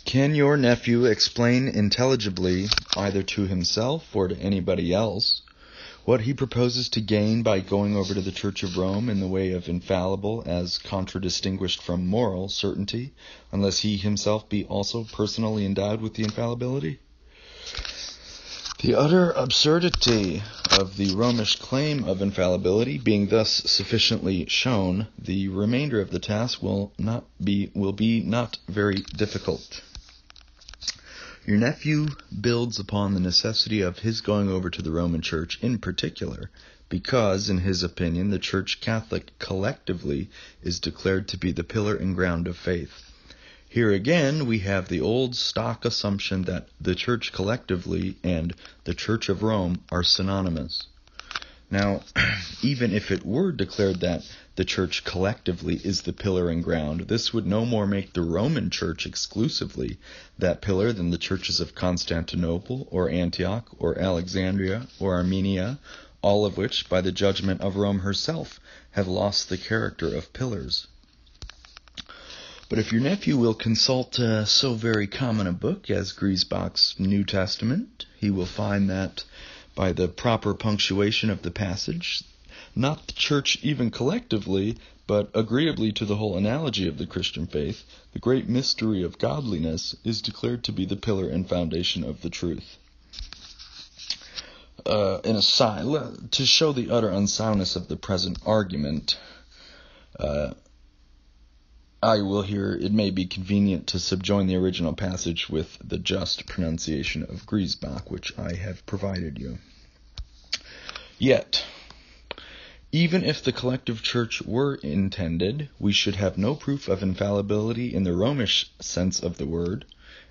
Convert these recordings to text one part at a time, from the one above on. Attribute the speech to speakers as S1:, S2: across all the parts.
S1: Can your nephew explain intelligibly, either to himself or to anybody else, what he proposes to gain by going over to the Church of Rome in the way of infallible as contradistinguished from moral certainty, unless he himself be also personally endowed with the infallibility? The utter absurdity of the Romish claim of infallibility being thus sufficiently shown, the remainder of the task will be not very difficult. Your nephew builds upon the necessity of his going over to the Roman Church in particular, because, in his opinion, the Church Catholic collectively is declared to be the pillar and ground of faith. Here again we have the old stock assumption that the Church collectively and the Church of Rome are synonymous. Now, even if it were declared that the Church collectively is the pillar and ground, this would no more make the Roman Church exclusively that pillar than the churches of Constantinople or Antioch or Alexandria or Armenia, all of which, by the judgment of Rome herself, have lost the character of pillars. But if your nephew will consult so very common a book as Griesbach's New Testament, he will find that, by the proper punctuation of the passage, not the Church even collectively, but agreeably to the whole analogy of the Christian faith, the great mystery of godliness is declared to be the pillar and foundation of the truth. In aside, to show the utter unsoundness of the present argument, it may be convenient to subjoin the original passage with the just pronunciation of Griesbach, which I have provided you. Yet, even if the collective church were intended, we should have no proof of infallibility in the Romish sense of the word,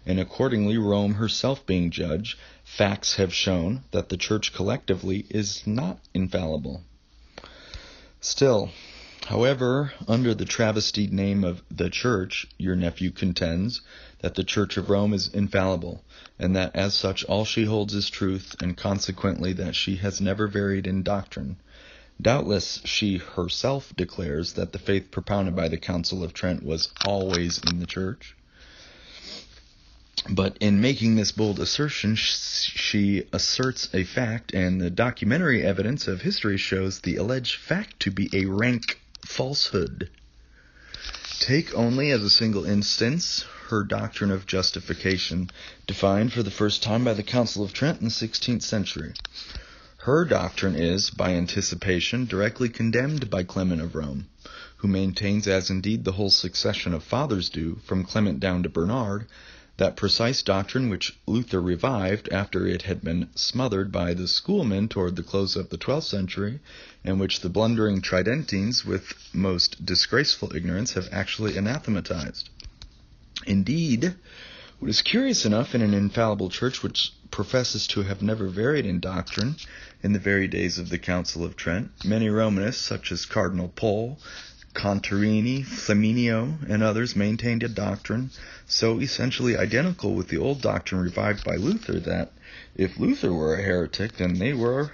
S1: and accordingly, Rome herself being judge, facts have shown that the church collectively is not infallible. Still, however, under the travestied name of the Church, your nephew contends that the Church of Rome is infallible, and that as such all she holds is truth, and consequently that she has never varied in doctrine. Doubtless she herself declares that the faith propounded by the Council of Trent was always in the Church. But in making this bold assertion, she asserts a fact, and the documentary evidence of history shows the alleged fact to be a rank falsehood. Take only as a single instance her doctrine of justification, defined for the first time by the Council of Trent in the 16th century. Her doctrine is, by anticipation, directly condemned by Clement of Rome, who maintains, as indeed the whole succession of fathers do, from Clement down to Bernard, that precise doctrine which Luther revived after it had been smothered by the schoolmen toward the close of the 12th century, and which the blundering Tridentines, with most disgraceful ignorance, have actually anathematized. Indeed, what is curious enough in an infallible church which professes to have never varied in doctrine in the very days of the Council of Trent, many Romanists, such as Cardinal Pole, Contarini, Flaminio, and others, maintained a doctrine so essentially identical with the old doctrine revived by Luther that if Luther were a heretic, then they were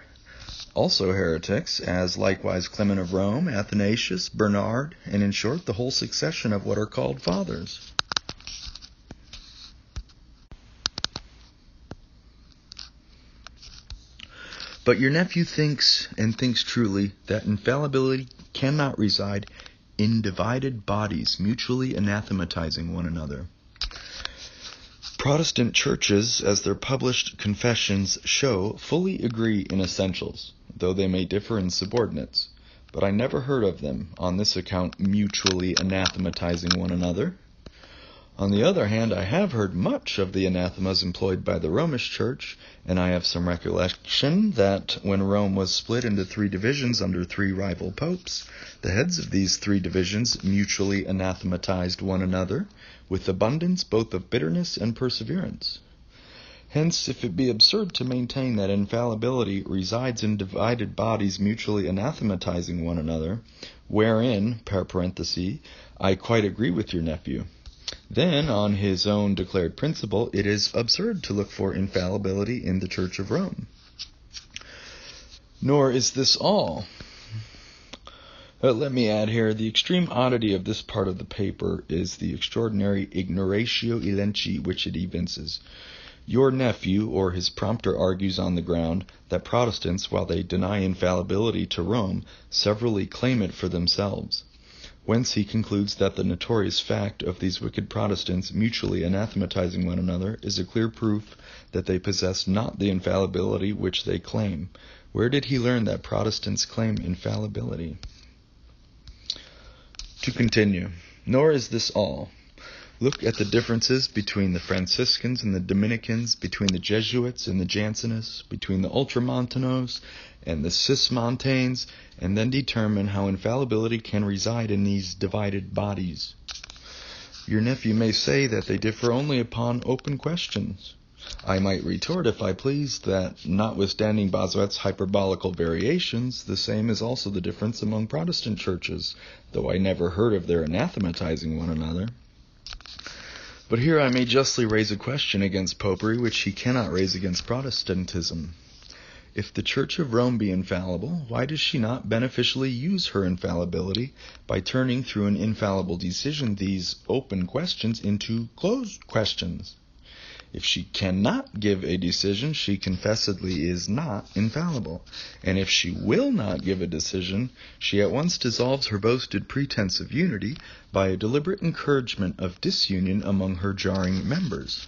S1: also heretics, as likewise Clement of Rome, Athanasius, Bernard, and in short the whole succession of what are called fathers. But your nephew thinks, and thinks truly, that infallibility cannot reside in divided bodies mutually anathematizing one another. Protestant churches, as their published confessions show, fully agree in essentials, though they may differ in subordinates. But I never heard of them, on this account, mutually anathematizing one another. On the other hand, I have heard much of the anathemas employed by the Romish Church, and I have some recollection that when Rome was split into 3 divisions under 3 rival popes, the heads of these 3 divisions mutually anathematized one another, with abundance both of bitterness and perseverance. Hence, if it be absurd to maintain that infallibility resides in divided bodies mutually anathematizing one another, wherein, per parenthesis, I quite agree with your nephew, then, on his own declared principle, it is absurd to look for infallibility in the Church of Rome. Nor is this all. Let me add here, the extreme oddity of this part of the paper is the extraordinary ignoratio elenchi which it evinces. Your nephew, or his prompter, argues on the ground that Protestants, while they deny infallibility to Rome, severally claim it for themselves. Whence he concludes that the notorious fact of these wicked Protestants mutually anathematizing one another is a clear proof that they possess not the infallibility which they claim. Where did he learn that Protestants claim infallibility? To continue, nor is this all. Look at the differences between the Franciscans and the Dominicans, between the Jesuits and the Jansenists, between the Ultramontanos and the Cismontanes, and then determine how infallibility can reside in these divided bodies. Your nephew may say that they differ only upon open questions. I might retort, if I please, that notwithstanding Bossuet's hyperbolical variations, the same is also the difference among Protestant churches, though I never heard of their anathematizing one another. But here I may justly raise a question against popery which he cannot raise against Protestantism. If the Church of Rome be infallible, why does she not beneficially use her infallibility by turning through an infallible decision these open questions into closed questions? If she cannot give a decision, she confessedly is not infallible. And if she will not give a decision, she at once dissolves her boasted pretense of unity by a deliberate encouragement of disunion among her jarring members.